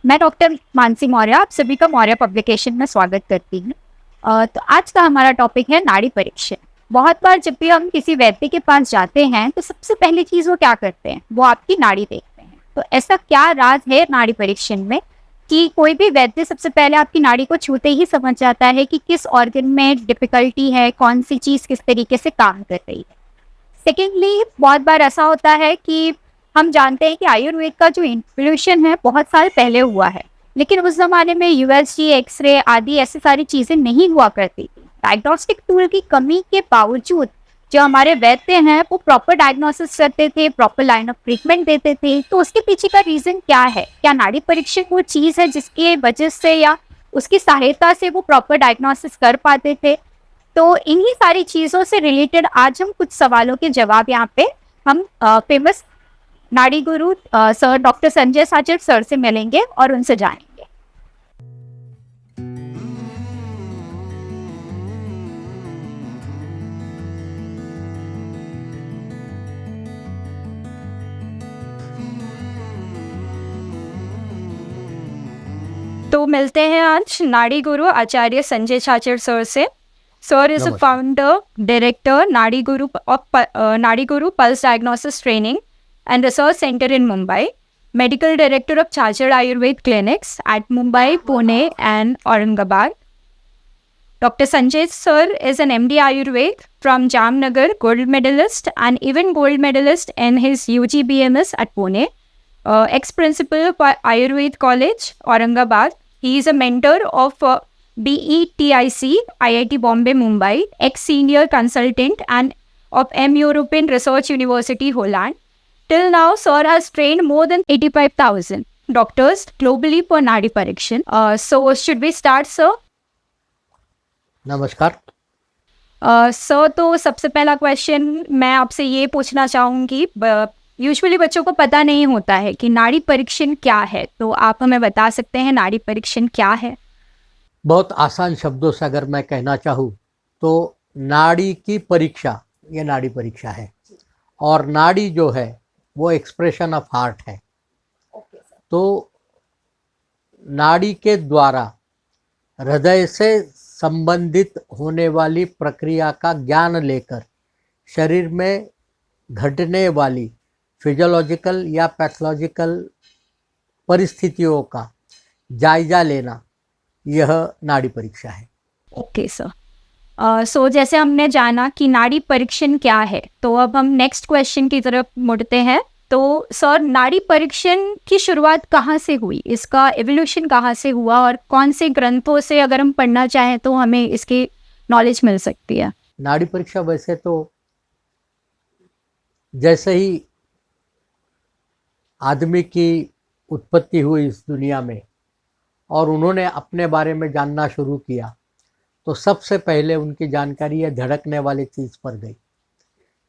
मैं डॉक्टर मानसी मौर्य आप सभी का मौर्य पब्लिकेशन में स्वागत करती हूँ। तो आज का हमारा टॉपिक है नाड़ी परीक्षण। बहुत बार जब भी हम किसी व्यक्ति के पास जाते हैं तो सबसे पहली चीज वो क्या करते हैं, वो आपकी नाड़ी देखते हैं। तो ऐसा क्या राज है नाड़ी परीक्षण में कि कोई भी वैद्य सबसे पहले आपकी नाड़ी को छूते ही समझ जाता है कि किस ऑर्गन में डिफिकल्टी है, कौन सी चीज किस तरीके से काम कर रही है। सेकेंडली, बहुत बार ऐसा होता है कि हम जानते हैं कि आयुर्वेद का जो इन्फ्लूशन है बहुत साल पहले हुआ है, लेकिन उस जमाने में यूएसजी, एक्सरे आदि ऐसी सारी चीजें नहीं हुआ करती थी। डायग्नोस्टिक टूल की कमी के बावजूद जो हमारे वैद्य हैं वो प्रॉपर डायग्नोसिस करते थे, प्रॉपर लाइन ऑफ ट्रीटमेंट देते थे। तो उसके पीछे का रीजन क्या है? क्या नाड़ी परीक्षण वो चीज है जिसके वजह से या उसकी सहायता से वो प्रॉपर डायग्नोसिस कर पाते थे? तो इन्हीं सारी चीजों से रिलेटेड आज हम कुछ सवालों के जवाब यहाँ पे हम फेमस नाड़ी गुरु सर डॉक्टर संजय साचर सर से मिलेंगे और उनसे जानेंगे। तो मिलते हैं आज नाड़ी गुरु आचार्य संजय साचर सर से। Sir is a founder director नाड़ी गुरु pulse diagnosis training and Research Center in Mumbai, Medical Director of Chachar Ayurved Clinics at Mumbai, Pune and Aurangabad. Dr. Sanjay sir is an MD Ayurved from Jamnagar, gold medalist and even gold medalist in his UG BMS at Pune, ex-principal of Ayurved College, Aurangabad. He is a mentor of BETIC, IIT Bombay, Mumbai, ex-senior consultant and of M European Research University, Holland. Till now, sir has trained more than 85,000 doctors globally for Nadi Parikshan. So, should we start, sir? नमस्कार। Sir, तो सबसे पहला question मैं आपसे ये पूछना चाहूँगी, usually बच्चों को पता नहीं होता है कि नाड़ी परीक्षण क्या है, तो आप हमें बता सकते हैं नाड़ी परीक्षण क्या है? बहुत आसान शब्दों से अगर मैं कहना चाहूँ तो नाड़ी की परीक्षा ये नाड़ी परीक्षा है, और नाड़ी जो है वो एक्सप्रेशन ऑफ हार्ट है। तो नाड़ी के द्वारा हृदय से संबंधित होने वाली प्रक्रिया का ज्ञान लेकर शरीर में घटने वाली फिजियोलॉजिकल या पैथोलॉजिकल परिस्थितियों का जायजा लेना, यह नाड़ी परीक्षा है। Okay sir. सो जैसे हमने जाना कि नाड़ी परीक्षण क्या है, तो अब हम नेक्स्ट क्वेश्चन की तरफ मुड़ते हैं। तो सर, नाड़ी परीक्षण की शुरुआत कहाँ से हुई, इसका एवोल्यूशन कहाँ से हुआ और कौन से ग्रंथों से अगर हम पढ़ना चाहें तो हमें इसकी नॉलेज मिल सकती है? नाड़ी परीक्षा वैसे तो जैसे ही आदमी की उत्पत्ति हुई इस दुनिया में और उन्होंने अपने बारे में जानना शुरू किया, तो सबसे पहले उनकी जानकारी यह धड़कने वाली चीज़ पर गई,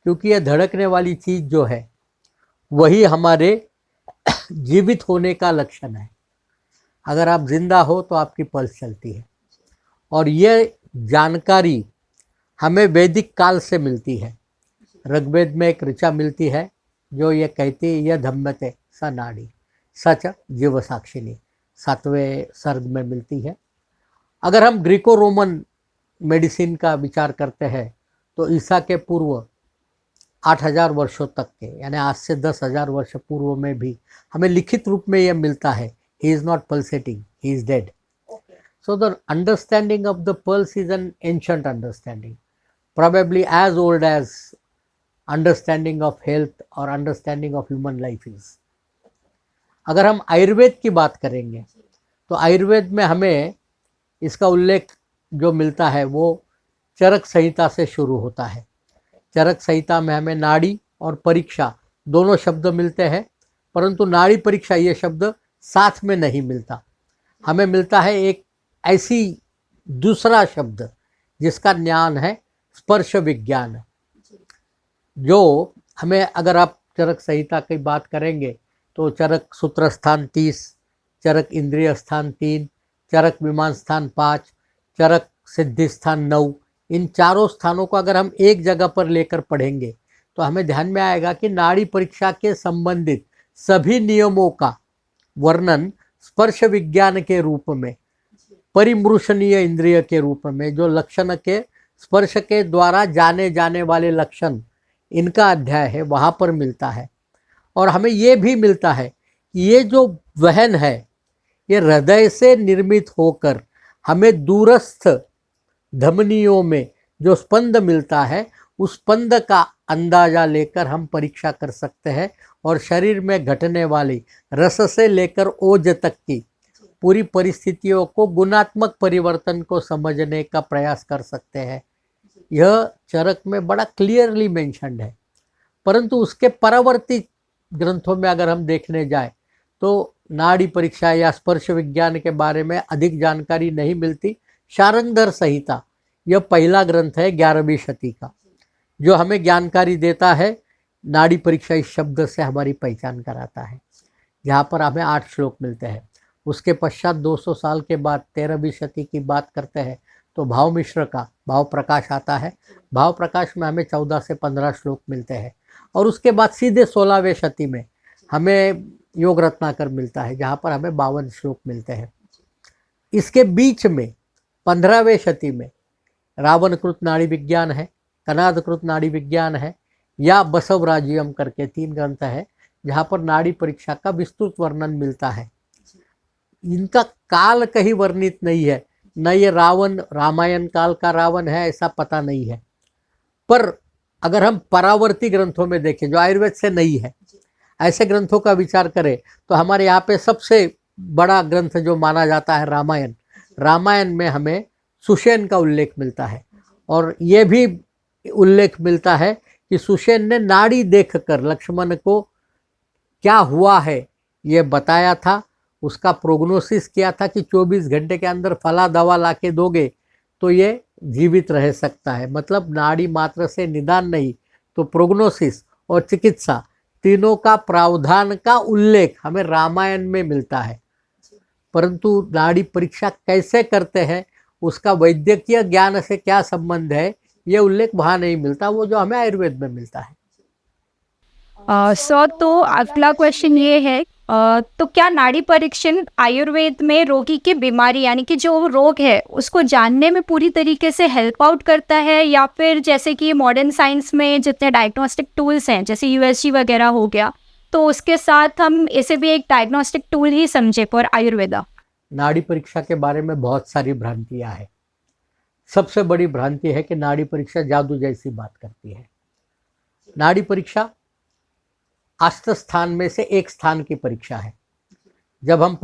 क्योंकि यह धड़कने वाली चीज़ जो है वही हमारे जीवित होने का लक्षण है। अगर आप जिंदा हो तो आपकी पल्स चलती है, और यह जानकारी हमें वैदिक काल से मिलती है। ऋग्वेद में एक ऋचा मिलती है जो ये कहती है, यह धम्मते स नाड़ी सच जीव साक्षिणी, 7वें सर्ग में मिलती है। अगर हम ग्रीको रोमन मेडिसिन का विचार करते हैं तो ईसा के पूर्व 8,000 वर्षों तक के, यानी आज से 10,000 वर्ष पूर्व में भी हमें लिखित रूप में यह मिलता है, he is not pulsating, he is dead. So the understanding of the pulse is an ancient understanding, probably as old as understanding of health और understanding of human life is. अगर हम आयुर्वेद की बात करेंगे तो आयुर्वेद में हमें इसका उल्लेख जो मिलता है वो चरक संहिता से शुरू होता है। चरक संहिता में हमें नाड़ी और परीक्षा दोनों शब्द मिलते हैं, परंतु नाड़ी परीक्षा ये शब्द साथ में नहीं मिलता। हमें मिलता है एक ऐसी दूसरा शब्द जिसका ज्ञान है स्पर्श विज्ञान, जो हमें, अगर आप चरक संहिता की बात करेंगे तो चरक सूत्र स्थान 30, चरक इंद्रिय स्थान 3, चरक विमान स्थान 5, चरक सिद्धि स्थान 9, इन चारों स्थानों को अगर हम एक जगह पर लेकर पढ़ेंगे तो हमें ध्यान में आएगा कि नाड़ी परीक्षा के संबंधित सभी नियमों का वर्णन स्पर्श विज्ञान के रूप में, परिमृशनीय इंद्रिय के रूप में, जो लक्षण के स्पर्श के द्वारा जाने जाने वाले लक्षण, इनका अध्याय है, वहाँ पर मिलता है। और हमें ये भी मिलता है कि ये जो वहन है ये हृदय से निर्मित होकर हमें दूरस्थ धमनियों में जो स्पंद मिलता है, उस स्पंद का अंदाजा लेकर हम परीक्षा कर सकते हैं और शरीर में घटने वाली रस से लेकर ओज तक की पूरी परिस्थितियों को, गुणात्मक परिवर्तन को समझने का प्रयास कर सकते हैं। यह चरक में बड़ा क्लियरली मेंशन्ड है। परंतु उसके परवर्ती ग्रंथों में अगर हम देखने जाए तो नाड़ी परीक्षा या स्पर्श विज्ञान के बारे में अधिक जानकारी नहीं मिलती। शारंगधर संहिता यह पहला ग्रंथ है 11वीं शती का, जो हमें जानकारी देता है। नाड़ी परीक्षा इस शब्द से हमारी पहचान कराता है, जहाँ पर हमें 8 श्लोक मिलते हैं। उसके पश्चात 200 साल के बाद 13वीं शती की बात करते हैं तो भाव मिश्र का भाव प्रकाश आता है। भाव प्रकाश में हमें 14 से 15 श्लोक मिलते हैं। और उसके बाद सीधे 16वें शती में हमें योग रत्नाकर मिलता है, जहाँ पर हमें 52 श्लोक मिलते हैं। इसके बीच में 15वें शती में रावणकृत नाड़ी विज्ञान है, कनादकृत नाड़ी विज्ञान है, या बसवराज्यम करके 3 ग्रंथ है, जहाँ पर नाड़ी परीक्षा का विस्तृत वर्णन मिलता है। इनका काल कहीं वर्णित नहीं है, न ये रामायण काल का रावण है, ऐसा पता नहीं है। पर अगर हम परावर्ती ग्रंथों में देखें जो आयुर्वेद से नहीं है, ऐसे ग्रंथों का विचार करें तो हमारे यहाँ पे सबसे बड़ा ग्रंथ जो माना जाता है रामायण। रामायण में हमें सुषेण का उल्लेख मिलता है, और ये भी उल्लेख मिलता है कि सुषेण ने नाड़ी देखकर लक्ष्मण को क्या हुआ है ये बताया था। उसका प्रोग्नोसिस किया था कि 24 घंटे के अंदर फला दवा लाके दोगे तो ये जीवित रह सकता है। मतलब नाड़ी मात्र से निदान नहीं तो प्रोग्नोसिस और चिकित्सा तीनों का प्रावधान का उल्लेख हमें रामायण में मिलता है। परंतु नाड़ी परीक्षा कैसे करते हैं, उसका वैद्यकीय ज्ञान से क्या संबंध है, ये उल्लेख वहाँ नहीं मिलता, वो जो हमें आयुर्वेद में मिलता है। सर, तो अगला क्वेश्चन ये है, तो क्या नाड़ी परीक्षण आयुर्वेद में रोगी की बीमारी यानी कि जो रोग है उसको जानने में पूरी तरीके से हेल्प आउट करता है, या फिर जैसे कि मॉडर्न साइंस में जितने डायग्नोस्टिक टूल्स हैं जैसे यूएसजी वगैरह हो गया, तो उसके साथ हम इसे भी एक डायग्नोस्टिक टूल ही समझे फॉर आयुर्वेदा? नाड़ी परीक्षा के बारे में बहुत सारी भ्रांतियाँ हैं। सबसे बड़ी भ्रांति है कि नाड़ी परीक्षा जादू जैसी बात करती है। नाड़ी परीक्षा 8 स्थान में से एक स्थान की परीक्षा है। जब हम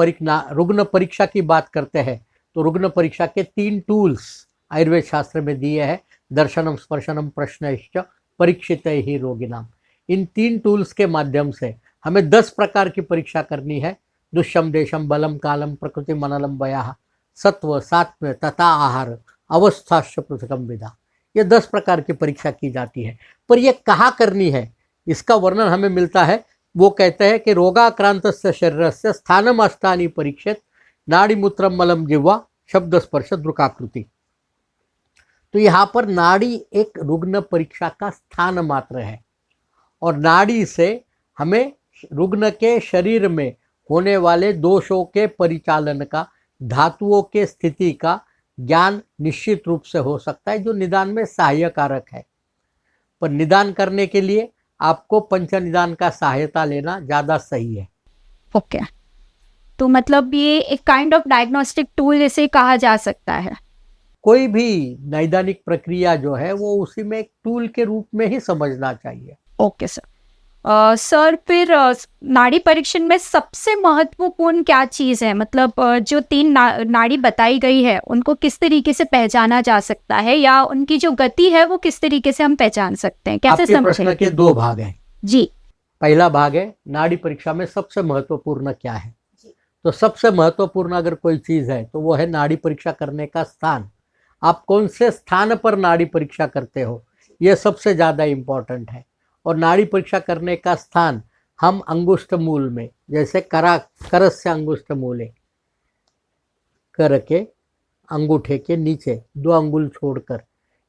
रुग्ण परीक्षा की बात करते हैं तो रुग्ण परीक्षा के 3 टूल्स आयुर्वेद शास्त्र में दिए हैं। दर्शनम, स्पर्शनम, प्रश्नश्च परीक्षित ही रोगिनाम। इन 3 टूल्स के माध्यम से हमें 10 प्रकार की परीक्षा करनी है। दुष्यम, देशम, बलम, कालम, प्रकृति, मनलम, वयः, सत्व, सात्व्य तथा आहार, अवस्थाश्च पृथकम विधा। ये 10 प्रकार की परीक्षा की जाती है। पर ये कहाँ करनी है, इसका वर्णन हमें मिलता है। वो कहते हैं कि रोगाक्रांतस्य शरीरस्य स्थानमस्तानि परीक्षित, नाड़ी, मूत्रम, मलम, जिह्वा, शब्द, स्पर्श, दृक्काकृति। तो यहाँ पर नाड़ी एक रुग्ण परीक्षा का स्थान मात्र है, और नाड़ी से हमें रुग्ण के शरीर में होने वाले दोषों के परिचालन का, धातुओं के स्थिति का ज्ञान निश्चित रूप से हो सकता है, जो निदान में सहायक कारक है। पर निदान करने के लिए आपको पंच निदान का सहायता लेना ज़्यादा सही है। ओके, तो मतलब ये एक काइंड ऑफ डायग्नोस्टिक टूल इसे कहा जा सकता है। कोई भी नैदानिक प्रक्रिया जो है वो उसी में एक टूल के रूप में ही समझना चाहिए। Okay sir. सर, फिर नाड़ी परीक्षण में सबसे महत्वपूर्ण क्या चीज़ है? मतलब जो 3 नाड़ी बताई गई है उनको किस तरीके से पहचाना जा सकता है, या उनकी जो गति है वो किस तरीके से हम पहचान सकते हैं, कैसे आपके प्रश्न के 2 भाग हैं जी। पहला भाग है नाड़ी परीक्षा में सबसे महत्वपूर्ण क्या है। तो सबसे महत्वपूर्ण अगर कोई चीज़ है तो वो है नाड़ी परीक्षा करने का स्थान। आप कौन से स्थान पर नाड़ी परीक्षा करते हो, ये सबसे ज़्यादा इम्पोर्टेंट है। और नाड़ी परीक्षा करने का स्थान हम अंगुष्ठ मूल में, जैसे करस्य अंगुष्ठ मूले, कर के अंगूठे के नीचे 2 अंगुल छोड़कर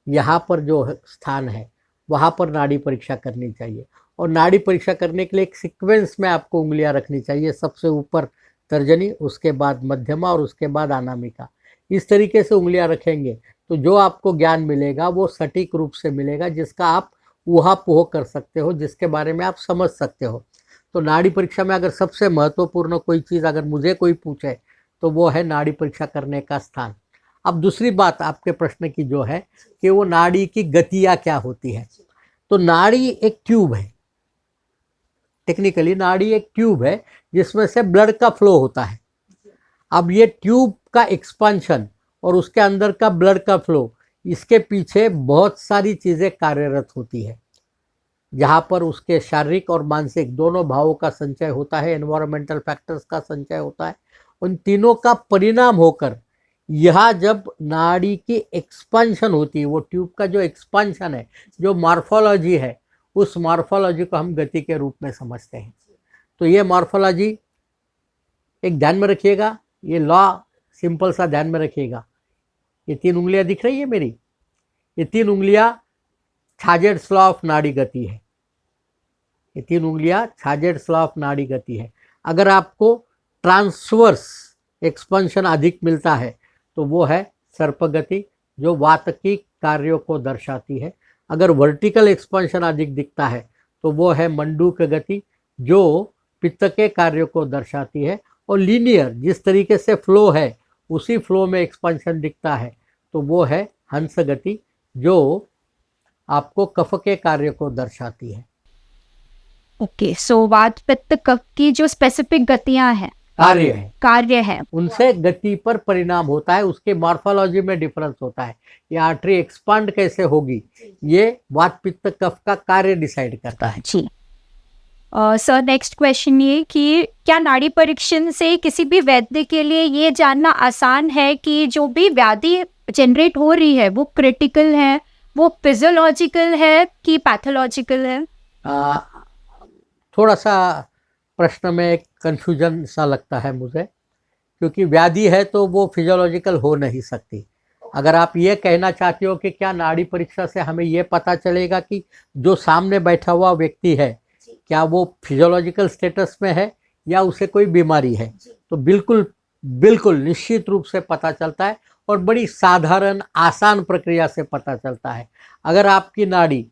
यहाँ पर जो स्थान है वहाँ पर नाड़ी परीक्षा करनी चाहिए। और नाड़ी परीक्षा करने के लिए एक सीक्वेंस में आपको उंगलियां रखनी चाहिए। सबसे ऊपर तर्जनी, उसके बाद मध्यमा और उसके बाद अनामिका। इस तरीके से उंगलियां रखेंगे तो जो आपको ज्ञान मिलेगा वो सटीक रूप से मिलेगा, जिसका आप ऊहापोह कर सकते हो, जिसके बारे में आप समझ सकते हो। तो नाड़ी परीक्षा में अगर सबसे महत्वपूर्ण कोई चीज़ अगर मुझे कोई पूछे तो वो है नाड़ी परीक्षा करने का स्थान। अब दूसरी बात आपके प्रश्न की जो है कि वो नाड़ी की गतियाँ क्या होती है, तो नाड़ी एक ट्यूब है। टेक्निकली नाड़ी एक ट्यूब है जिसमें से ब्लड का फ्लो होता है। अब ये ट्यूब का एक्सपांशन और उसके अंदर का ब्लड का फ्लो, इसके पीछे बहुत सारी चीज़ें कार्यरत होती है, जहाँ पर उसके शारीरिक और मानसिक दोनों भावों का संचय होता है, एनवायरमेंटल फैक्टर्स का संचय होता है। उन तीनों का परिणाम होकर यह जब नाड़ी की एक्सपांशन होती है, वो ट्यूब का जो एक्सपांशन है, जो मॉर्फोलॉजी है, उस मॉर्फोलॉजी को हम गति के रूप में समझते हैं। तो ये मॉर्फोलॉजी एक ध्यान में रखिएगा, ये लॉ सिंपल सा ध्यान में रखिएगा। ये 3 उंगलियां दिख रही है मेरी, ये 3 उंगलियां छाजेड्स लॉ ऑफ नाड़ी गति है। ये 3 उंगलियां छाजेड्स लॉ ऑफ नाड़ी गति है। अगर आपको ट्रांसवर्स एक्सपेंशन अधिक मिलता है तो वो है सर्प गति, जो वात की कार्यों को दर्शाती है। अगर वर्टिकल एक्सपेंशन अधिक दिखता है तो वो है मंडूक गति, जो पित्त के कार्यों को दर्शाती है। और लीनियर जिस तरीके से फ्लो है उसी फ्लो में एक्सपेंशन दिखता है तो वो है हंस गति, जो आपको कफ के कार्य को दर्शाती है। ओके, सो वात पित्त कफ की जो स्पेसिफिक गतियां हैं, कार्य है, उनसे गति पर परिणाम होता है, उसके मॉर्फोलॉजी में डिफरेंस होता है। ये आर्टरी एक्सपांड कैसे होगी, ये वात पित्त कफ का कार्य डिसाइड करता है। जी। सर, नेक्स्ट क्वेश्चन ये कि क्या नाड़ी परीक्षण से किसी भी वैद्य के लिए ये जानना आसान है कि जो भी व्याधि जनरेट हो रही है वो क्रिटिकल है, वो फिजियोलॉजिकल है कि पैथोलॉजिकल है? थोड़ा सा प्रश्न में एक कन्फ्यूजन सा लगता है मुझे, क्योंकि व्याधि है तो वो फिजियोलॉजिकल हो नहीं सकती। अगर आप ये कहना चाहते हो कि क्या नाड़ी परीक्षा से हमें ये पता चलेगा कि जो सामने बैठा हुआ व्यक्ति है क्या वो फिजियोलॉजिकल स्टेटस में है या उसे कोई बीमारी है, तो बिल्कुल बिल्कुल निश्चित रूप से पता चलता है और बड़ी साधारण आसान प्रक्रिया से पता चलता है। अगर आपकी नाड़ी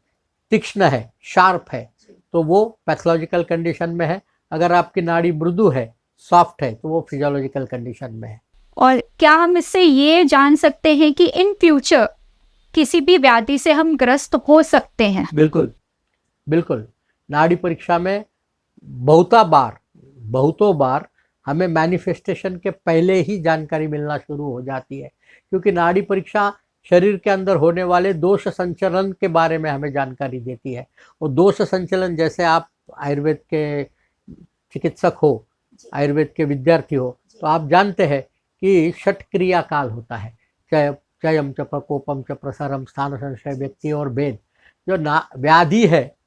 तीक्ष्ण है, शार्प है, तो वो पैथोलॉजिकल कंडीशन में है। अगर आपकी नाड़ी मृदु है, सॉफ्ट है, तो वो फिजियोलॉजिकल कंडीशन में है। और क्या हम इससे ये जान सकते हैं कि इन फ्यूचर किसी भी व्याधि से हम ग्रस्त हो सकते हैं? बिल्कुल बिल्कुल। नाड़ी परीक्षा में बहुतों बार हमें मैनिफेस्टेशन के पहले ही जानकारी मिलना शुरू हो जाती है, क्योंकि नाड़ी परीक्षा शरीर के अंदर होने वाले दोष संचलन के बारे में हमें जानकारी देती है। और दोष संचलन, जैसे आप आयुर्वेद के चिकित्सक हो, आयुर्वेद के विद्यार्थी हो, तो आप जानते हैं कि षट क्रिया काल होता है, चयम च प्रकोपम च प्रसारम स्थान संशय व्यक्ति और भेद। जो व्याधि है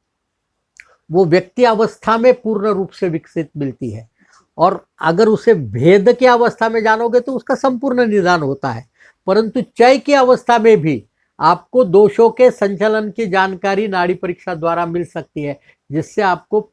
वो व्यक्ति अवस्था में पूर्ण रूप से विकसित मिलती है, और अगर उसे भेद की अवस्था में जानोगे तो उसका संपूर्ण निदान होता है। परंतु चय की अवस्था में भी आपको दोषों के संचलन की जानकारी नाड़ी परीक्षा द्वारा मिल सकती है, जिससे आपको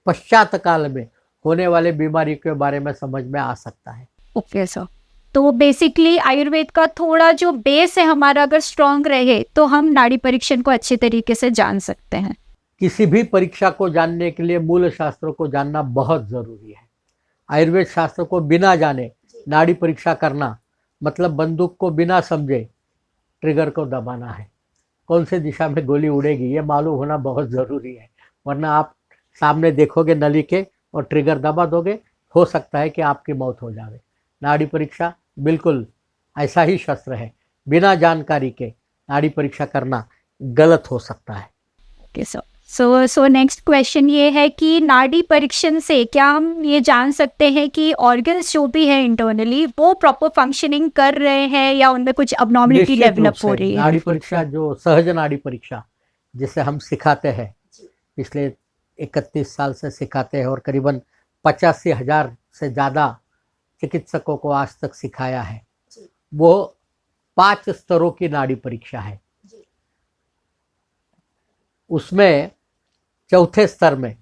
पश्चात काल में होने वाले बीमारी के बारे में समझ में आ सकता है। ओके सर, तो बेसिकली आयुर्वेद का थोड़ा जो बेस है हमारा अगर स्ट्रांग रहे तो हम नाड़ी परीक्षण को अच्छे तरीके से जान सकते हैं। किसी भी परीक्षा को जानने के लिए मूल शास्त्रों को जानना बहुत जरूरी है। आयुर्वेद शास्त्र को बिना जाने नाड़ी परीक्षा करना मतलब बंदूक को बिना समझे ट्रिगर को दबाना है। कौन से दिशा में गोली उड़ेगी ये मालूम होना बहुत ज़रूरी है, वरना आप सामने देखोगे नली के और ट्रिगर दबा दोगे, हो सकता है कि आपकी मौत हो जाए। नाड़ी परीक्षा बिल्कुल ऐसा ही शस्त्र है, बिना जानकारी के नाड़ी परीक्षा करना गलत हो सकता है। Okay sir, so next question ये है कि नाड़ी परीक्षण से क्या हम ये जान सकते हैं कि ऑर्गन्स जो भी है इंटरनली वो प्रॉपर फंक्शनिंग कर रहे हैं या उनमें कुछ अबनॉर्मलिटी डेवलप हो रही है? नाड़ी परीक्षा जो सहज नाड़ी परीक्षा जिसे हम सिखाते हैं, पिछले 31 साल से सिखाते हैं और करीबन 85,000 से ज़्यादा चिकित्सकों को आज तक सिखाया है, वो 5 स्तरों की नाड़ी परीक्षा है। उसमें चौथे स्तर में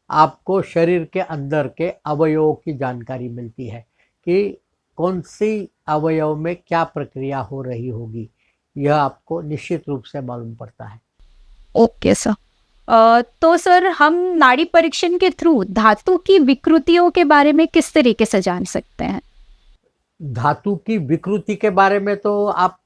आपको शरीर के अंदर के अवयवों की जानकारी मिलती है कि कौन सी अवयव में क्या प्रक्रिया हो रही होगी, यह आपको निश्चित रूप से मालूम पड़ता है। Okay sir. तो सर हम नाड़ी परीक्षण के थ्रू धातु की विकृतियों के बारे में किस तरीके से जान सकते हैं? धातु की विकृति के बारे में तो आप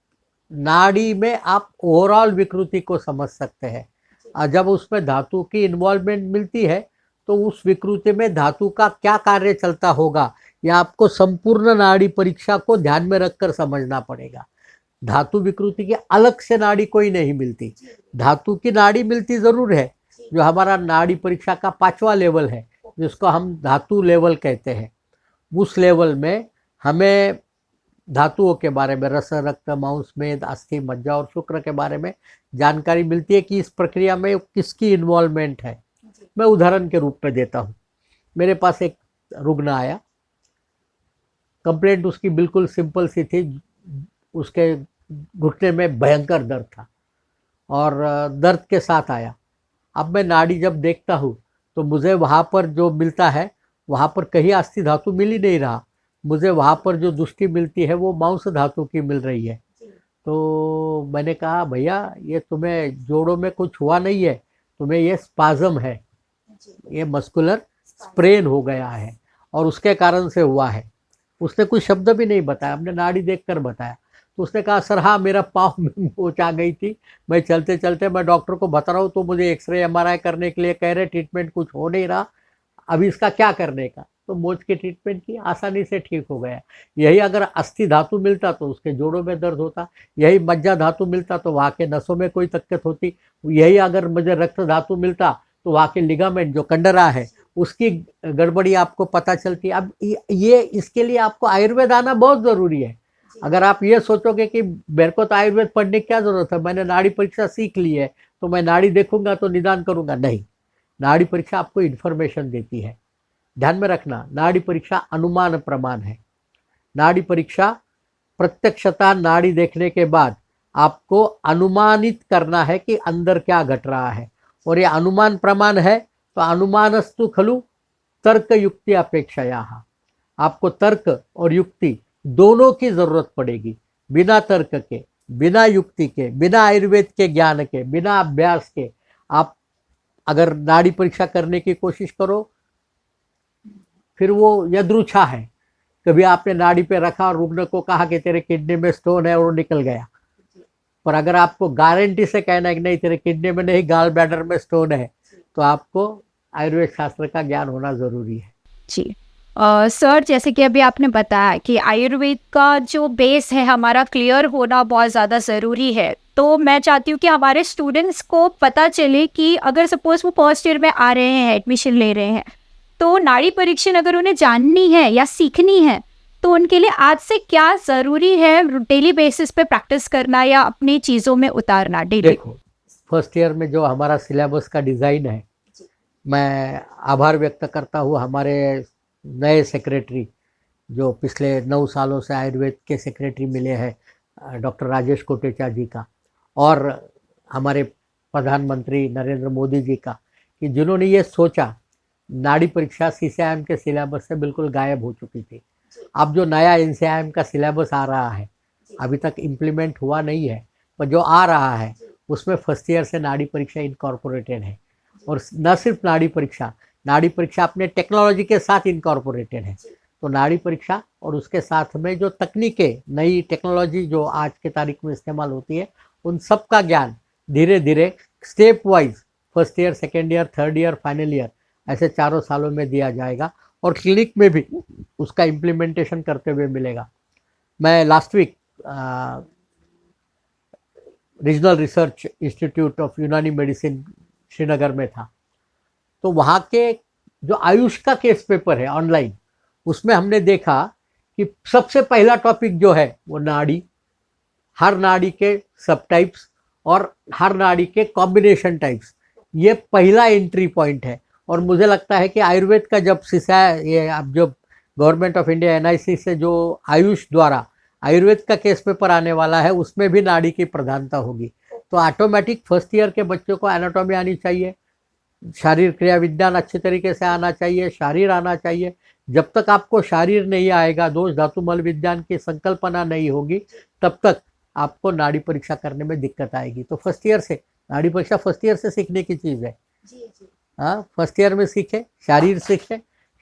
नाड़ी में आप ओवरऑल विकृति को समझ सकते हैं, और जब उसमें धातु की इन्वॉल्वमेंट मिलती है तो उस विकृति में धातु का क्या कार्य चलता होगा, यह आपको संपूर्ण नाड़ी परीक्षा को ध्यान में रखकर समझना पड़ेगा। धातु विकृति की अलग से नाड़ी कोई नहीं मिलती, धातु की नाड़ी मिलती ज़रूर है, जो हमारा नाड़ी परीक्षा का 5वां लेवल है, जिसको हम धातु लेवल कहते हैं। उस लेवल में हमें धातुओं के बारे में, रस, रक्त, मांस, मेद, अस्थि, मज्जा और शुक्र के बारे में जानकारी मिलती है कि इस प्रक्रिया में किसकी इन्वॉल्वमेंट है। मैं उदाहरण के रूप में देता हूँ। मेरे पास एक रुग्ण आया, कंप्लेंट उसकी बिल्कुल सिंपल सी थी। उसके घुटने में भयंकर दर्द था और दर्द के साथ आया। अब मैं नाड़ी जब देखता हूँ तो मुझे वहाँ पर जो मिलता है, वहाँ पर कहीं अस्थि धातु मिल ही नहीं रहा। मुझे वहाँ पर जो दृष्टि मिलती है वो मांस धातु की मिल रही है। तो मैंने कहा, भैया ये तुम्हें जोड़ों में कुछ हुआ नहीं है, तुम्हें ये स्पाज्म है, ये मस्कुलर स्प्रेन हो गया है और उसके कारण से हुआ है। उसने कुछ शब्द भी नहीं बताया, हमने नाड़ी देखकर बताया। तो उसने कहा, सर हाँ, मेरा पाँव में मोच आ गई थी, मैं चलते चलते मैं डॉक्टर को बता रहा हूँ तो मुझे एक्सरे एमआरआई करने के लिए कह रहे, ट्रीटमेंट कुछ हो नहीं रहा, अभी इसका क्या करने का। तो मोच की ट्रीटमेंट की, आसानी से ठीक हो गया। यही अगर अस्थि धातु मिलता तो उसके जोड़ों में दर्द होता, यही मज्जा धातु मिलता तो वहाँ के नसों में कोई दिक्कत होती, यही अगर मुझे रक्त धातु मिलता तो वहाँ के लिगामेंट जो कंडरा है उसकी गड़बड़ी आपको पता चलती। अब ये इसके लिए आपको आयुर्वेद आना बहुत ज़रूरी है। अगर आप ये सोचोगे कि मेरे को तो आयुर्वेद पढ़ने की क्या ज़रूरत है, मैंने नाड़ी परीक्षा सीख ली है तो मैं नाड़ी देखूंगा तो निदान करूंगा, नहीं। नाड़ी परीक्षा आपको इन्फॉर्मेशन देती है। ध्यान में रखना, नाड़ी परीक्षा अनुमान प्रमाण है। नाड़ी परीक्षा प्रत्यक्षता नाड़ी देखने के बाद आपको अनुमानित करना है कि अंदर क्या घट रहा है, और ये अनुमान प्रमाण है। तो अनुमानस्तु खलु तर्क युक्ति अपेक्षया, आपको तर्क और युक्ति दोनों की जरूरत पड़ेगी। बिना तर्क के, बिना युक्ति के, बिना आयुर्वेद के ज्ञान के, बिना अभ्यास के आप अगर नाड़ी परीक्षा करने की कोशिश करो, फिर वो यदृच्छा है। कभी आपने नाड़ी पे रखा और रुग्ण को कहा कि तेरे किडनी में स्टोन है और वो निकल गया। पर अगर आपको गारंटी से कहना है कि नहीं तेरे किडनी में नहीं, गाल ब्लैडर में स्टोन है, तो आपको आयुर्वेद शास्त्र का ज्ञान होना ज़रूरी है। जी सर, जैसे कि अभी आपने बताया कि आयुर्वेद का जो बेस है हमारा क्लियर होना बहुत ज़्यादा ज़रूरी है, तो मैं चाहती हूँ कि हमारे स्टूडेंट्स को पता चले कि अगर सपोज वो फर्स्ट ईयर में आ रहे हैं, एडमिशन ले रहे हैं, तो नाड़ी परीक्षण अगर उन्हें जाननी है या सीखनी है तो उनके लिए आज से क्या ज़रूरी है डेली बेसिस पे प्रैक्टिस करना या अपनी चीज़ों में उतारना डेली? देखो, फर्स्ट ईयर में जो हमारा सिलेबस का डिज़ाइन है, मैं आभार व्यक्त करता हूँ हमारे नए सेक्रेटरी जो पिछले 9 सालों से आयुर्वेद के सेक्रेटरी मिले हैं, डॉक्टर राजेश कोटेचा जी का, और हमारे प्रधानमंत्री नरेंद्र मोदी जी का, कि जिन्होंने ये सोचा। नाड़ी परीक्षा सीसीआईएम के सिलेबस से बिल्कुल गायब हो चुकी थी। अब जो नया एनसीआईएम का सिलेबस आ रहा है, अभी तक इम्प्लीमेंट हुआ नहीं है, पर जो आ रहा है उसमें फर्स्ट ईयर से नाड़ी परीक्षा इनकॉर्पोरेटेड है। और न सिर्फ नाड़ी परीक्षा अपने टेक्नोलॉजी के साथ इनकॉर्पोरेटेड है। तो नाड़ी परीक्षा और उसके साथ में जो तकनीकें, नई टेक्नोलॉजी जो आज के तारीख में इस्तेमाल होती है, उन सब का ज्ञान धीरे धीरे step wise first year, second year, third year, final year, ऐसे 4 सालों में दिया जाएगा और क्लिनिक में भी उसका इम्प्लीमेंटेशन करते हुए मिलेगा। मैं last week regional research institute of Unani medicine Srinagar में था, तो वहाँ के जो आयुष का केस पेपर है ऑनलाइन, उसमें हमने देखा कि सबसे पहला टॉपिक जो है वो नाड़ी, हर नाड़ी के सब टाइप्स और हर नाड़ी के कॉम्बिनेशन टाइप्स, ये पहला एंट्री पॉइंट है। और मुझे लगता है कि आयुर्वेद का जब ये अब जो गवर्नमेंट ऑफ इंडिया एनआईसी से जो आयुष द्वारा आयुर्वेद का केस पेपर आने वाला है, उसमें भी नाड़ी की प्रधानता होगी। तो ऑटोमेटिक फर्स्ट ईयर के बच्चों को एनाटॉमी आनी चाहिए, शारीर क्रिया विज्ञान अच्छे तरीके से आना चाहिए, शारीर आना चाहिए। जब तक आपको शारीर नहीं आएगा, दोष धातु मल विज्ञान की संकल्पना नहीं होगी, तब तक आपको नाड़ी परीक्षा करने में दिक्कत आएगी। तो फर्स्ट ईयर से नाड़ी परीक्षा फर्स्ट ईयर से सीखने की चीज़ है। हाँ, फर्स्ट ईयर में सीखे, शारीर सीखे,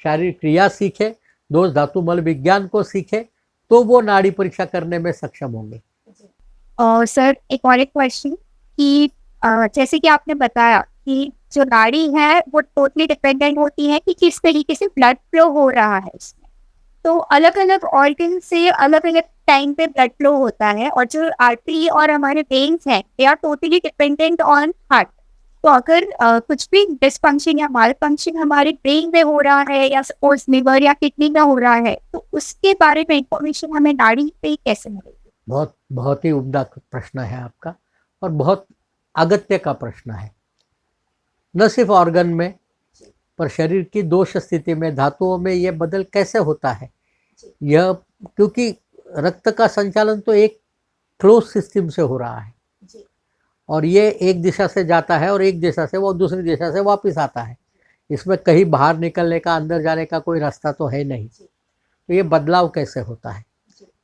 शारीर क्रिया सीखे, दोष धातु मल विज्ञान को सीखे, तो वो नाड़ी परीक्षा करने में सक्षम होंगे। और सर एक और एक क्वेश्चन कि जैसे कि आपने बताया कि जो नाड़ी है वो टोटली डिपेंडेंट होती है कि किस तरीके से ब्लड फ्लो हो रहा है इसमें। तो अलग अलग ऑर्गन से अलग अलग टाइम पे ब्लड फ्लो होता है, और जो आर्टरी और हमारे वेन्स हैं they are totally dependent on heart. तो अगर कुछ भी डिसफंक्शन या माल फंक्शन हमारे ब्रेन में हो रहा है या सपोज लिवर या किडनी में हो रहा है, तो उसके बारे में इंफॉर्मेशन हमें नाड़ी पे कैसे मिलेगी? बहुत बहुत ही उम्दा प्रश्न है आपका, और बहुत अगत्य का प्रश्न है। न सिर्फ ऑर्गन में, पर शरीर की दोष स्थिति में, धातुओं में ये बदल कैसे होता है, यह क्योंकि रक्त का संचालन तो एक क्लोज सिस्टम से हो रहा है, और ये एक दिशा से जाता है और एक दिशा से वो दूसरी दिशा से वापस आता है। इसमें कहीं बाहर निकलने का, अंदर जाने का कोई रास्ता तो है नहीं। तो ये बदलाव कैसे होता है,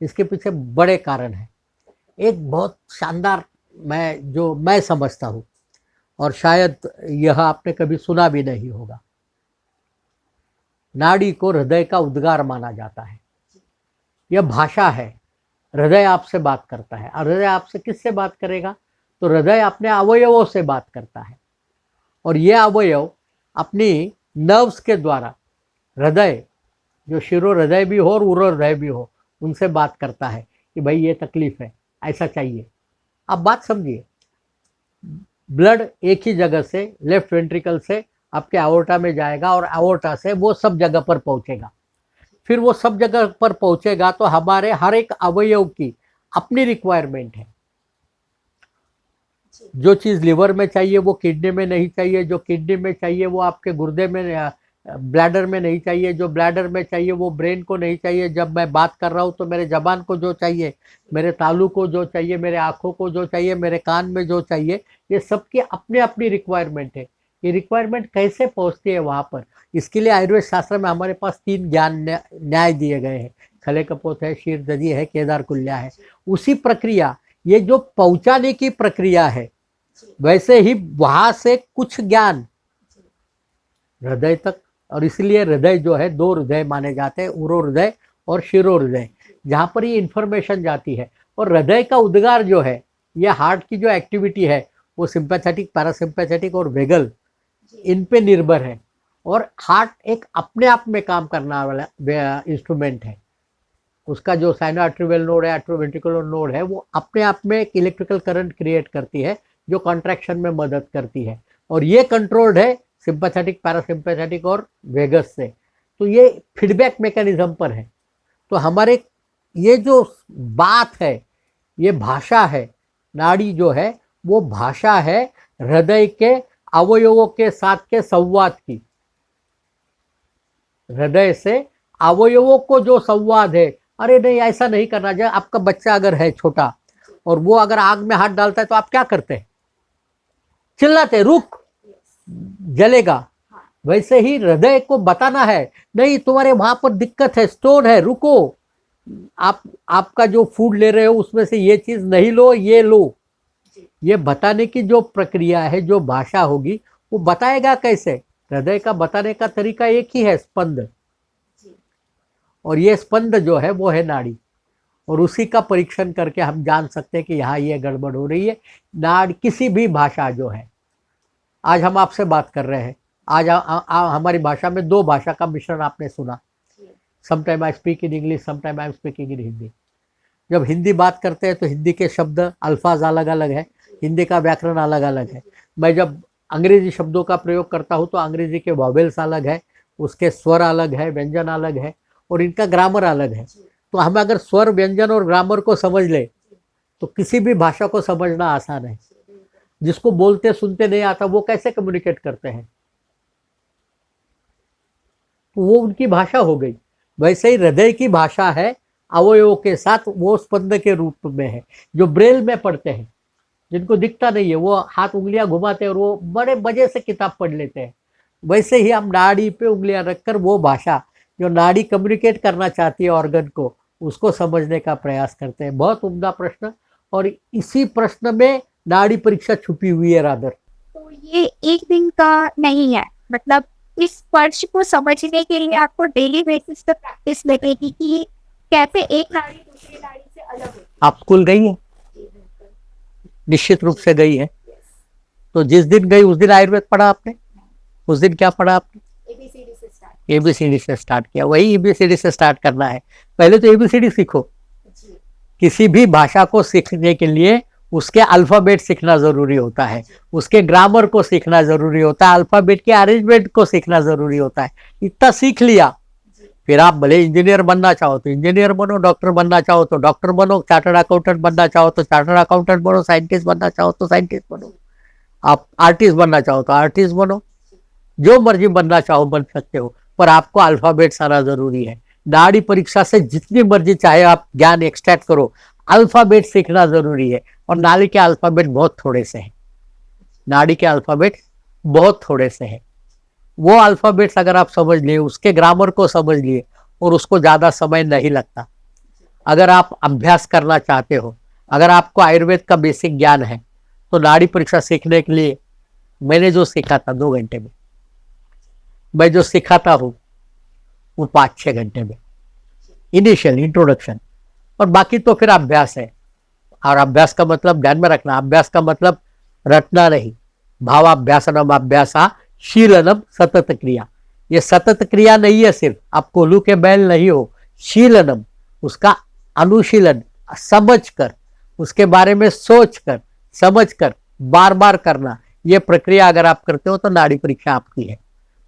इसके पीछे बड़े कारण हैं। एक बहुत शानदार मैं समझता हूँ, और शायद यह आपने कभी सुना भी नहीं होगा। नाड़ी को हृदय का उद्गार माना जाता है। यह भाषा है। हृदय आपसे बात करता है, और हृदय आपसे किससे बात करेगा? तो हृदय अपने अवयवों से बात करता है, और ये अवयव अपनी नर्व्स के द्वारा हृदय, जो शिरो हृदय भी हो और उरो हृदय भी हो, उनसे बात करता है कि भाई ये तकलीफ है, ऐसा चाहिए। आप बात समझिए, ब्लड एक ही जगह से, लेफ्ट वेंट्रिकल से आपके एओर्टा में जाएगा, और एओर्टा से वो सब जगह पर पहुंचेगा। फिर वो सब जगह पर पहुंचेगा तो हमारे हर एक अवयव की अपनी रिक्वायरमेंट है। जो चीज़ लिवर में चाहिए वो किडनी में नहीं चाहिए, जो किडनी में चाहिए वो आपके गुर्दे में, ब्लैडर में नहीं चाहिए, जो ब्लैडर में चाहिए वो ब्रेन को नहीं चाहिए। जब मैं बात कर रहा हूँ तो मेरे जबान को जो चाहिए, मेरे तालू को जो चाहिए, मेरे आँखों को जो चाहिए, मेरे कान में जो चाहिए, ये सबकी अपनी अपनी रिक्वायरमेंट है। ये रिक्वायरमेंट कैसे पहुँचती है वहाँ पर, इसके लिए आयुर्वेद शास्त्र में हमारे पास 3 ज्ञान न्याय दिए गए हैं। खले कपोत है, शीर दधी है, केदार कुल्या है। उसी प्रक्रिया, ये जो पहुँचाने की प्रक्रिया है, वैसे ही वहाँ से कुछ ज्ञान हृदय तक, और इसलिए हृदय जो है 2 हृदय माने जाते हैं, उरो हृदय और शिरो हृदय, जहाँ पर ये इन्फॉर्मेशन जाती है। और हृदय का उद्गार जो है, ये हार्ट की जो एक्टिविटी है वो सिंपैथेटिक, पैरासिम्पैथेटिक और वेगल, इन पे निर्भर है। और हार्ट एक अपने आप में काम करने वाला इंस्ट्रूमेंट है। उसका जो साइनोआर्ट्रियल नोड है, एट्रोवेंट्रिकुलर नोड है, वो अपने आप में एक इलेक्ट्रिकल करंट क्रिएट करती है जो कॉन्ट्रैक्शन में मदद करती है, और ये कंट्रोल्ड है सिंपैथेटिक, पैरासिम्पैथेटिक और वेगस से। तो ये फीडबैक मैकेनिज्म पर है। तो हमारे ये जो बात है, ये भाषा है। नाड़ी जो है वो भाषा है हृदय के अवयवों के साथ के संवाद की। हृदय से अवयवों को जो संवाद है, अरे नहीं ऐसा नहीं करना चाहिए। आपका बच्चा अगर है छोटा और वो अगर आग में हाथ डालता है तो आप क्या करते हैं? चिल्लाते, रुक, जलेगा। वैसे ही हृदय को बताना है, नहीं तुम्हारे वहां पर दिक्कत है, स्टोन है, रुको, आपका जो फूड ले रहे हो उसमें से ये चीज नहीं लो, ये लो। ये बताने की जो प्रक्रिया है, जो भाषा होगी, वो बताएगा कैसे? हृदय का बताने का तरीका एक ही है, स्पंद। और ये स्पंद जो है वो है नाड़ी, और उसी का परीक्षण करके हम जान सकते हैं कि यहाँ ये गड़बड़ हो रही है। नाड़ी किसी भी भाषा जो है, आज हम आपसे बात कर रहे हैं, आज हमारी भाषा में 2 भाषा का मिश्रण आपने सुना। Sometime I speak in English, sometime I am speaking in Hindi. जब हिंदी बात करते हैं तो हिंदी के शब्द, अल्फाज अलग अलग है, हिंदी का व्याकरण अलग अलग है। मैं जब अंग्रेजी शब्दों का प्रयोग करता हूँ तो अंग्रेजी के वॉवेल्स अलग है, उसके स्वर अलग है, व्यंजन अलग है, और इनका ग्रामर अलग है। तो हम अगर स्वर, व्यंजन और ग्रामर को समझ ले तो किसी भी भाषा को समझना आसान है। जिसको बोलते सुनते नहीं आता वो कैसे कम्युनिकेट करते हैं? तो वो उनकी भाषा हो गई। वैसे ही हृदय की भाषा है अवयवों के साथ, वो स्पंद के रूप में है, जो ब्रेल में पढ़ते हैं। जिनको दिखता नहीं है वो हाथ उंगलियां घुमाते हैं और वो बड़े मजे से किताब पढ़ लेते हैं। वैसे ही हम नाड़ी पे उंगलियां रखकर वो भाषा जो नाड़ी कम्युनिकेट करना चाहती है ऑर्गन को, उसको समझने का प्रयास करते हैं। बहुत उम्दा प्रश्न, और इसी प्रश्न में नाड़ी परीक्षा छुपी हुई है रादर। तो ये एक दिन का नहीं है, मतलब इस स्पर्श को समझने के लिए आपको डेली बेसिस पे प्रैक्टिस लगेगी कि कैसे एक नाड़ी दूसरी नाड़ी से अलग होती आप स्कूल गई है? है। निश्चित रूप से गई है। तो जिस दिन गई उस दिन आयुर्वेद पढ़ा आपने? उस दिन क्या पढ़ा आपने? एबीसीडी से स्टार्ट किया। वही एबीसीडी से स्टार्ट करना है। पहले तो एबीसीडी सीखो। किसी भी भाषा को सीखने के लिए उसके अल्फाबेट सीखना जरूरी होता है, उसके ग्रामर को सीखना जरूरी होता है, अल्फाबेट के अरेंजमेंट को सीखना जरूरी होता है। इतना सीख लिया, फिर आप भले इंजीनियर बनना चाहो तो इंजीनियर बनो, डॉक्टर बनना चाहो तो डॉक्टर बनो, चार्टर्ड अकाउंटेंट बनना चाहो तो चार्टर्ड अकाउंटेंट बनो, साइंटिस्ट बनना चाहो तो साइंटिस्ट बनो, आप आर्टिस्ट बनना चाहो तो आर्टिस्ट बनो, जो मर्जी बनना चाहो बन सकते हो, पर आपको अल्फाबेट सारा जरूरी है। नाड़ी परीक्षा से जितनी मर्जी चाहे आप ज्ञान एक्सट्रैक्ट करो, अल्फाबेट सीखना जरूरी है। और नाड़ी के अल्फाबेट बहुत थोड़े से हैं, नाड़ी के अल्फाबेट बहुत थोड़े से हैं। वो अल्फाबेट्स अगर आप समझ लिए, उसके ग्रामर को समझ लिए, और उसको ज़्यादा समय नहीं लगता। अगर आप अभ्यास करना चाहते हो, अगर आपको आयुर्वेद का बेसिक ज्ञान है, तो नाड़ी परीक्षा सीखने के लिए मैंने जो सीखा था 2 घंटे में, मैं जो सिखाता हूँ वो 5-6 घंटे में, इनिशियल इंट्रोडक्शन। और बाकी तो फिर अभ्यास है। और अभ्यास का मतलब ध्यान में रखना, अभ्यास का मतलब रटना नहीं। भावाभ्यासनम अभ्यासा शीलनम सतत क्रिया। ये सतत क्रिया नहीं है सिर्फ, आप कोल्हू के बैल नहीं हो। शीलनम, उसका अनुशीलन, समझकर, उसके बारे में सोचकर, समझकर, बार बार करना, ये प्रक्रिया अगर आप करते हो तो नाड़ी परीक्षा आपकी है।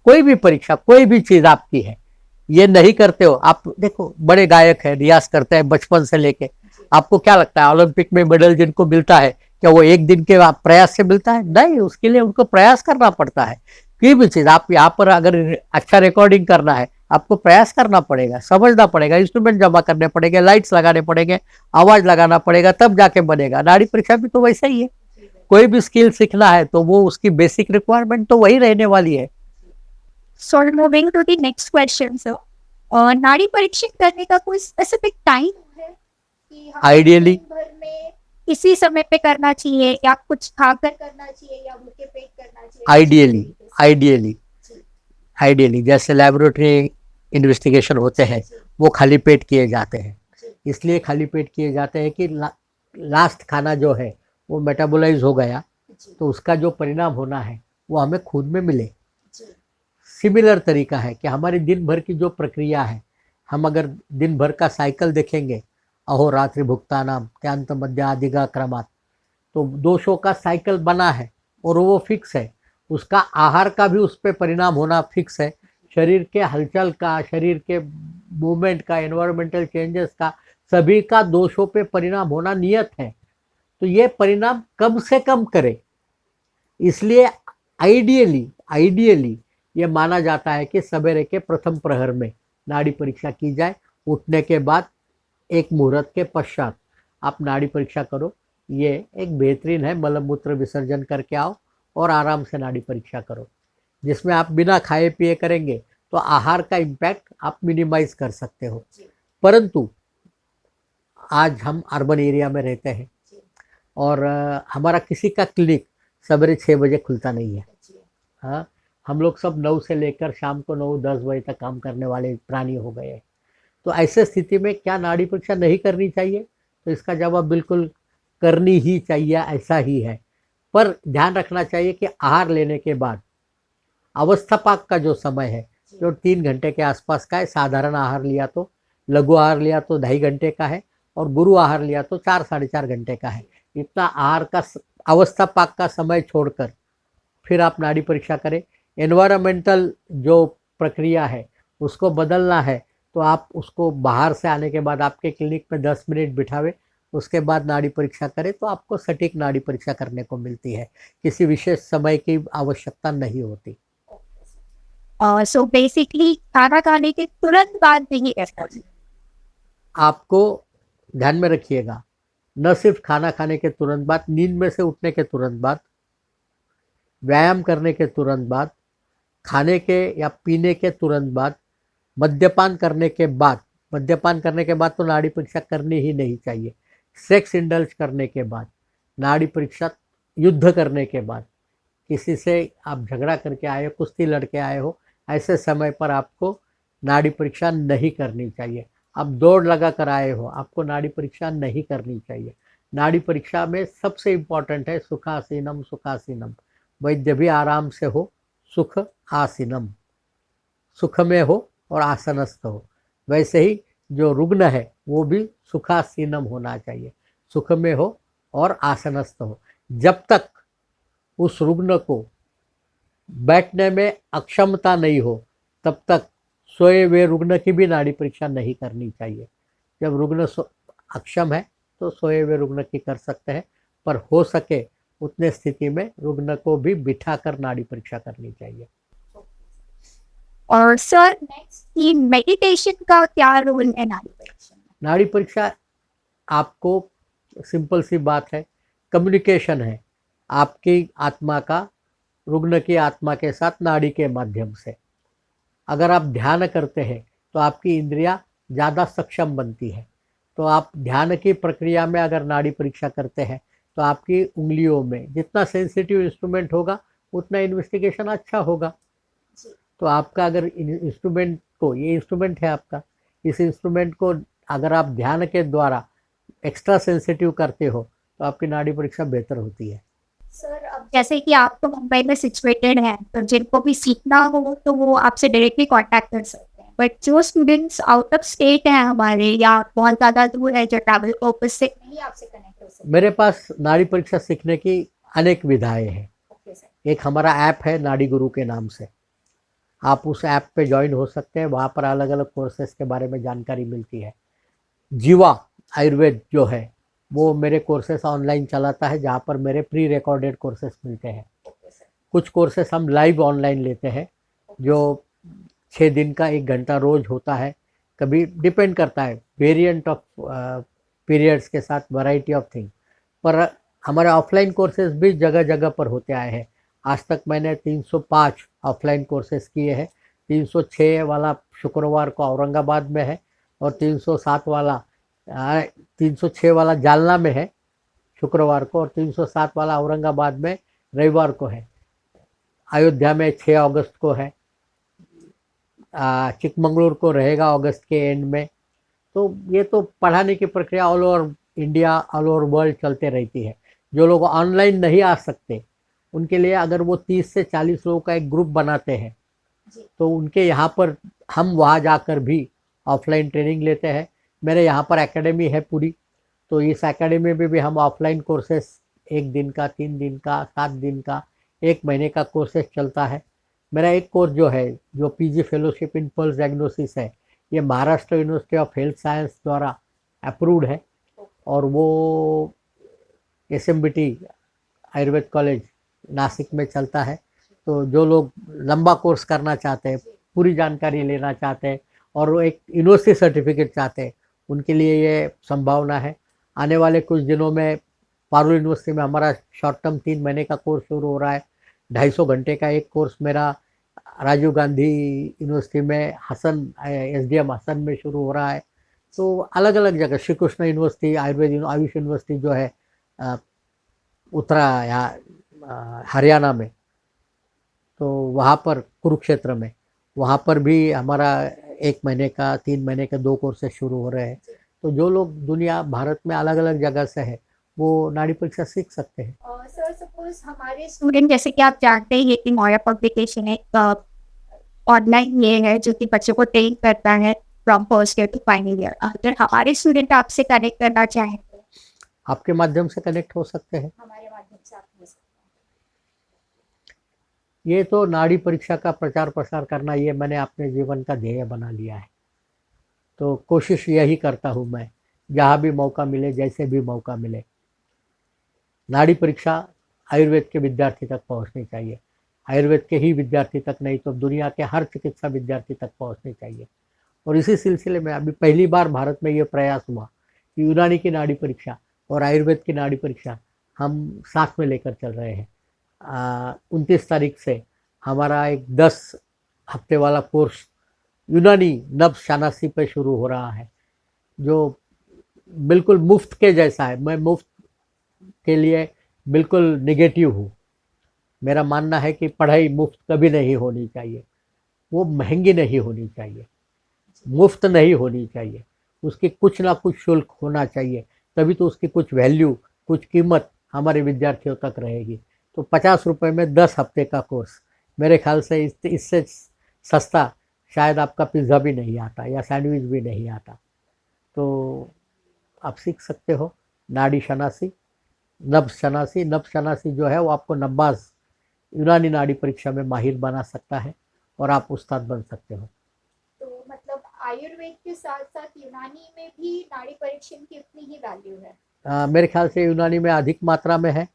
कोई भी परीक्षा, कोई भी चीज आपकी है। ये नहीं करते हो, आप देखो बड़े गायक है, रियाज करते हैं बचपन से लेके, आपको क्या लगता है ओलंपिक में मेडल जिनको मिलता है, क्या वो एक दिन के प्रयास से मिलता है? नहीं, उसके लिए उनको प्रयास करना पड़ता है। कोई भी चीज, आप यहाँ पर अगर अच्छा रिकॉर्डिंग करना है, आपको प्रयास करना पड़ेगा, समझना पड़ेगा, इंस्ट्रूमेंट जमा करने पड़ेंगे, लाइट्स लगाने पड़ेंगे, आवाज लगाना पड़ेगा, तब जाके बनेगा। नाड़ी परीक्षा भी तो वैसा ही है। कोई भी स्किल सीखना है तो वो उसकी बेसिक रिक्वायरमेंट तो वही रहने वाली है। So moving to the next question, sir. नाड़ी परीक्षण करने का कोई स्पेसिफिक टाइम है कि हमें Ideally- दिन भर में इसी समय पे करना चाहिए, या कुछ खाकर करना चाहिए, या भूखे पेट करना चाहिए? आइडियली जैसे लेबोरेटरी इन्वेस्टिगेशन होते हैं, वो खाली पेट किए जाते हैं। इसलिए खाली पेट किए जाते हैं कि लास्ट खाना जो है वो मेटाबोलाइज हो गया, तो उसका जो परिणाम होना है वो हमें खून में मिले। सिमिलर तरीका है कि हमारी दिन भर की जो प्रक्रिया है, हम अगर दिन भर का साइकिल देखेंगे, अहोरात्रि भुक्तानाम त्यांत मध्य आदिगा क्रमात्, तो दोषों का साइकिल बना है और वो फिक्स है। उसका आहार का भी उस पर परिणाम होना फिक्स है, शरीर के हलचल का, शरीर के मूवमेंट का, एनवायरमेंटल चेंजेस का, सभी का दोषों पे परिणाम होना नियत है। तो ये परिणाम कम से कम करे, इसलिए आइडियली ये माना जाता है कि सवेरे के प्रथम प्रहर में नाड़ी परीक्षा की जाए। उठने के बाद एक मुहूर्त के पश्चात आप नाड़ी परीक्षा करो। ये एक बेहतरीन है, मलमूत्र विसर्जन करके आओ और आराम से नाड़ी परीक्षा करो। जिसमें आप बिना खाए पिए करेंगे तो आहार का इम्पैक्ट आप मिनिमाइज कर सकते हो। परंतु आज हम अर्बन एरिया में रहते हैं और हमारा किसी का क्लिनिक सवेरे 6 बजे खुलता नहीं है। हाँ, हम लोग सब 9 से लेकर शाम को 9-10 बजे तक काम करने वाले प्राणी हो गए हैं। तो ऐसे स्थिति में क्या नाड़ी परीक्षा नहीं करनी चाहिए? तो इसका जवाब बिल्कुल करनी ही चाहिए, ऐसा ही है। पर ध्यान रखना चाहिए कि आहार लेने के बाद अवस्थापाक का जो समय है, जो 3 घंटे के आसपास का है, साधारण आहार लिया तो, लघु आहार लिया तो 2.5 घंटे का है, और गुरु आहार लिया तो 4-4.5 घंटे का है। इतना आहार का अवस्थापाक का समय छोड़कर फिर आप नाड़ी परीक्षा करें। एनवायरमेंटल जो प्रक्रिया है उसको बदलना है तो आप उसको बाहर से आने के बाद आपके क्लिनिक में 10 मिनट बिठावे, उसके बाद नाड़ी परीक्षा करें, तो आपको सटीक नाड़ी परीक्षा करने को मिलती है। किसी विशेष समय की आवश्यकता नहीं होती। सो बेसिकली खाना खाने के तुरंत बाद नहीं करना चाहिए। आपको ध्यान में रखिएगा, न सिर्फ खाना खाने के तुरंत बाद, नींद में से उठने के तुरंत बाद, व्यायाम करने के तुरंत बाद, खाने के या पीने के तुरंत बाद, मद्यपान करने के बाद। मद्यपान करने के बाद तो नाड़ी परीक्षा करनी ही नहीं चाहिए। सेक्स इंडल्ज करने के बाद, नाड़ी परीक्षा, युद्ध करने के बाद, किसी से आप झगड़ा करके आए हो, कुश्ती लड़के आए हो, ऐसे समय पर आपको नाड़ी परीक्षा नहीं करनी चाहिए। आप दौड़ लगा कर आए हो, आपको नाड़ी परीक्षा नहीं करनी चाहिए। नाड़ी परीक्षा में सबसे इम्पॉर्टेंट है सुखासीनम सुखासीनम, वैद्य भी आराम से हो, सुख आसीनम, सुख में हो और आसनस्थ हो। वैसे ही जो रुग्ण है वो भी सुखासीनम होना चाहिए, सुख में हो और आसनस्थ हो। जब तक उस रुग्ण को बैठने में अक्षमता नहीं हो तब तक सोए हुए रुग्ण की भी नाड़ी परीक्षा नहीं करनी चाहिए। जब रुग्ण अक्षम है तो सोए हुए रुग्ण की कर सकते हैं, पर हो सके उतने स्थिति में रुग्ण को भी बिठाकर नाड़ी परीक्षा करनी चाहिए। और सर नेक्स्ट कि मेडिटेशन का क्या रोल है नाड़ी परीक्षा में? नाड़ी परीक्षा आपको, सिंपल सी बात है, कम्युनिकेशन है आपकी आत्मा का रुग्ण की आत्मा के साथ नाड़ी के माध्यम से। अगर आप ध्यान करते हैं तो आपकी इंद्रियां ज़्यादा सक्षम बनती है। तो आप ध्यान की प्रक्रिया में अगर नाड़ी परीक्षा करते हैं तो आपकी उंगलियों में जितना सेंसिटिव इंस्ट्रूमेंट होगा उतना इन्वेस्टिगेशन अच्छा होगा। तो आपका अगर इंस्ट्रूमेंट को, ये इंस्ट्रूमेंट है आपका, इस इंस्ट्रूमेंट को अगर आप ध्यान के द्वारा एक्स्ट्रा सेंसिटिव करते हो तो आपकी नाड़ी परीक्षा बेहतर होती है। सर अब जैसे कि आप तो मुंबई में सिचुएटेड हैं, तो जिनको भी सीखना हो तो वो आपसे डायरेक्टली कांटेक्ट कर सकते हैं, बट जो स्टूडेंट्स आउट ऑफ स्टेट हैं हमारे या बहुत ज़्यादा दूर है, जो ट्रैवल पर्पज से नहीं आपसे कनेक्ट हो सकते, मेरे पास नाड़ी परीक्षा सीखने की अनेक विधाएं हैं। Okay sir. एक हमारा ऐप है नाड़ी गुरु के नाम से, आप उस ऐप पे ज्वाइन हो सकते हैं। वहाँ पर अलग अलग कोर्सेज के बारे में जानकारी मिलती है। जीवा आयुर्वेद जो है वो मेरे कोर्सेस ऑनलाइन चलाता है, जहाँ पर मेरे प्री रिकॉर्डेड कोर्सेस मिलते हैं। कुछ कोर्सेस हम लाइव ऑनलाइन लेते हैं जो 6 दिन का 1 घंटा रोज होता है। कभी डिपेंड करता है वेरिएंट ऑफ पीरियड्स के साथ, वैरायटी ऑफ थिंग। पर हमारे ऑफलाइन कोर्सेज भी जगह जगह पर होते आए हैं। आज तक मैंने 305 ऑफलाइन कोर्सेज किए हैं। 306 वाला शुक्रवार को औरंगाबाद में है और 306 वाला जालना में है शुक्रवार को, और 307 वाला औरंगाबाद में रविवार को है। अयोध्या में 6 अगस्त को है, चिकमंगलुरु को रहेगा अगस्त के एंड में। तो ये तो पढ़ाने की प्रक्रिया all over India, all over world चलते रहती है। जो लोग ऑनलाइन नहीं आ सकते उनके लिए अगर वो 30 से 40 लोगों का एक ग्रुप बनाते हैं तो उनके यहाँ पर हम वहाँ जाकर भी ऑफलाइन ट्रेनिंग लेते हैं। मेरे यहाँ पर एकेडमी है पूरी, तो इस एकेडमी में भी हम ऑफलाइन कोर्सेस 1 दिन का, 3 दिन का, 7 दिन का, 1 महीने का कोर्सेस चलता है। मेरा एक कोर्स जो है, जो PG fellowship in pulse diagnosis है, ये Maharashtra university of health science द्वारा अप्रूव्ड है और वो SMBT आयुर्वेद कॉलेज नासिक में चलता है। तो जो लोग लंबा कोर्स करना चाहते हैं, पूरी जानकारी लेना चाहते हैं और एक यूनिवर्सिटी सर्टिफिकेट चाहते हैं, उनके लिए ये संभावना है। आने वाले कुछ दिनों में पारुल यूनिवर्सिटी में हमारा शॉर्ट टर्म 3 महीने का कोर्स शुरू हो रहा है। 250 घंटे का एक कोर्स मेरा राजीव गांधी यूनिवर्सिटी में हसन, SDM हसन में शुरू हो रहा है। तो अलग अलग जगह, श्री कृष्ण यूनिवर्सिटी, आयुर्वेद आयुष यूनिवर्सिटी जो है उत्तरा या हरियाणा में, तो वहाँ पर कुरुक्षेत्र में, वहाँ पर भी हमारा 1 महीने का, 3 महीने के 2 कोर्सेज शुरू हो रहे हैं। तो जो लोग दुनिया भारत में अलग अलग जगह से है वो नाड़ी परीक्षा सीख सकते हैं। सर सपोज हमारे स्टूडेंट, जैसे कि आप जानते हैं ये मौर्या पब्लिकेशन एक ऑनलाइन ये है जो कि बच्चों को ट्रेन करता है from first year to final year. अगर हमारे स्टूडेंट आपसे कनेक्ट करना चाहें तो आपके माध्यम से कनेक्ट हो सकते हैं। हमारे माध्यम से आप हो सकते ये तो नाड़ी परीक्षा का प्रचार प्रसार करना, ये मैंने अपने जीवन का ध्येय बना लिया है। तो कोशिश यही करता हूँ मैं, जहाँ भी मौका मिले, जैसे भी मौका मिले, नाड़ी परीक्षा आयुर्वेद के विद्यार्थी तक पहुँचनी चाहिए। आयुर्वेद के ही विद्यार्थी तक नहीं तो दुनिया के हर चिकित्सा विद्यार्थी तक पहुँचनी चाहिए। और इसी सिलसिले में अभी पहली बार भारत में ये प्रयास हुआ कि यूनानी की नाड़ी परीक्षा और आयुर्वेद की नाड़ी परीक्षा हम साथ में लेकर चल रहे हैं। 29 तारीख से हमारा एक 10 हफ्ते वाला कोर्स यूनानी नब्ज शानासी पे शुरू हो रहा है, जो बिल्कुल मुफ्त के जैसा है। मैं मुफ्त के लिए बिल्कुल निगेटिव हूँ। मेरा मानना है कि पढ़ाई मुफ्त कभी नहीं होनी चाहिए, वो महंगी नहीं होनी चाहिए, मुफ्त नहीं होनी चाहिए, उसकी कुछ ना कुछ शुल्क होना चाहिए, तभी तो उसकी कुछ वैल्यू, कुछ कीमत हमारे विद्यार्थियों तक रहेगी। तो 50 रुपये में 10 हफ्ते का कोर्स, मेरे ख्याल से इससे सस्ता शायद आपका पिज़्ज़ा भी नहीं आता या सैंडविच भी नहीं आता। तो आप सीख सकते हो नाड़ी शनासी, नब्ज शनासी। नब्ज शनासी जो है वो आपको नब्बाज यूनानी नाड़ी परीक्षा में माहिर बना सकता है और आप उस्ताद बन सकते हो। तो मतलब आयुर्वेद के साथ साथ यूनानी में भी नाड़ी परीक्षण की उतनी ही वैल्यू है? मेरे ख्याल से यूनानी में अधिक मात्रा में है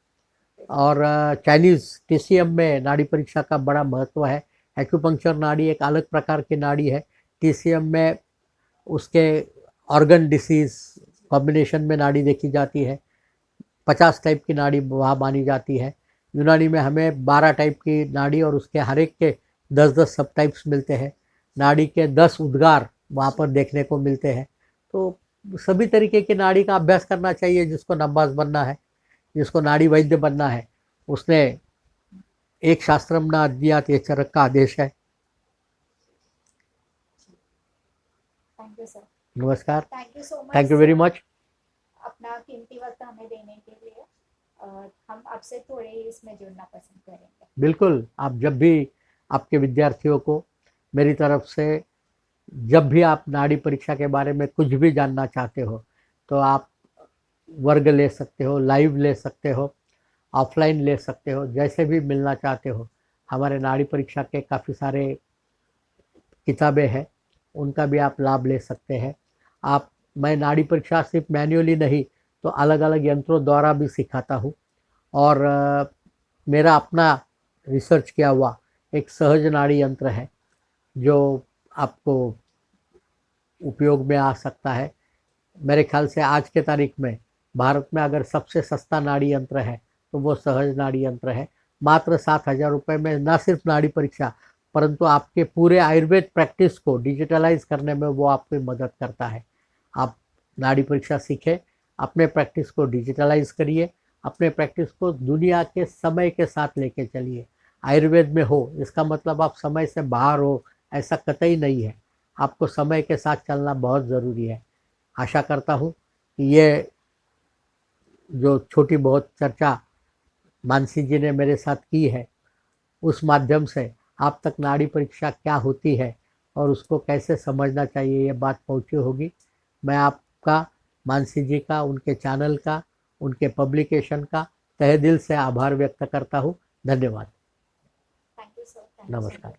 और चाइनीज़ टीसीएम में नाड़ी परीक्षा का बड़ा महत्व है। एक्यूपंक्चर नाड़ी एक अलग प्रकार की नाड़ी है, टीसीएम में उसके ऑर्गन डिसीज कॉम्बिनेशन में नाड़ी देखी जाती है। 50 टाइप की नाड़ी वहाँ मानी जाती है। यूनानी में हमें 12 टाइप की नाड़ी और उसके हर एक के 10-10 सब टाइप्स मिलते हैं। नाड़ी के 10 उद्गार वहाँ पर देखने को मिलते हैं। तो सभी तरीके की नाड़ी का अभ्यास करना चाहिए। जिसको नब्बाज बनना है, जिसको नाड़ी वैद्य बनना है, उसने एक शास्त्रम न अद्यात ये चरक का आदेश है। Thank you sir. नमस्कार, thank you so much. Thank you very much. अपना कीमती वक्त हमें देने के लिए। हम आपसे थोड़े ही इसमें जुड़ना पसंद करेंगे। बिल्कुल, आप जब भी आपके विद्यार्थियों को मेरी तरफ से, जब भी आप नाड़ी परीक्षा के बारे में कुछ भी जानना चाहते हो तो आप वर्ग ले सकते हो, लाइव ले सकते हो, ऑफलाइन ले सकते हो, जैसे भी मिलना चाहते हो। हमारे नाड़ी परीक्षा के काफ़ी सारे किताबें हैं, उनका भी आप लाभ ले सकते हैं। मैं नाड़ी परीक्षा सिर्फ मैन्युअली नहीं तो अलग अलग यंत्रों द्वारा भी सिखाता हूँ और मेरा अपना रिसर्च किया हुआ एक सहज नाड़ी यंत्र है जो आपको उपयोग में आ सकता है। मेरे ख्याल से आज के तारीख में भारत में अगर सबसे सस्ता नाड़ी यंत्र है तो वो सहज नाड़ी यंत्र है। मात्र 7,000 रुपये में न सिर्फ नाड़ी परीक्षा परंतु आपके पूरे आयुर्वेद प्रैक्टिस को डिजिटलाइज करने में वो आपकी मदद करता है। आप नाड़ी परीक्षा सीखें, अपने प्रैक्टिस को डिजिटलाइज करिए, अपने प्रैक्टिस को दुनिया के समय के साथ लेके चलिए। आयुर्वेद में हो इसका मतलब आप समय से बाहर हो, ऐसा कतई नहीं है। आपको समय के साथ चलना बहुत ज़रूरी है। आशा करता हूँ कि ये जो छोटी बहुत चर्चा मानसी जी ने मेरे साथ की है उस माध्यम से आप तक नाड़ी परीक्षा क्या होती है और उसको कैसे समझना चाहिए ये बात पहुँची होगी। मैं आपका, मानसी जी का, उनके चैनल का, उनके पब्लिकेशन का तहे दिल से आभार व्यक्त करता हूँ। धन्यवाद। Thank you sir. नमस्कार।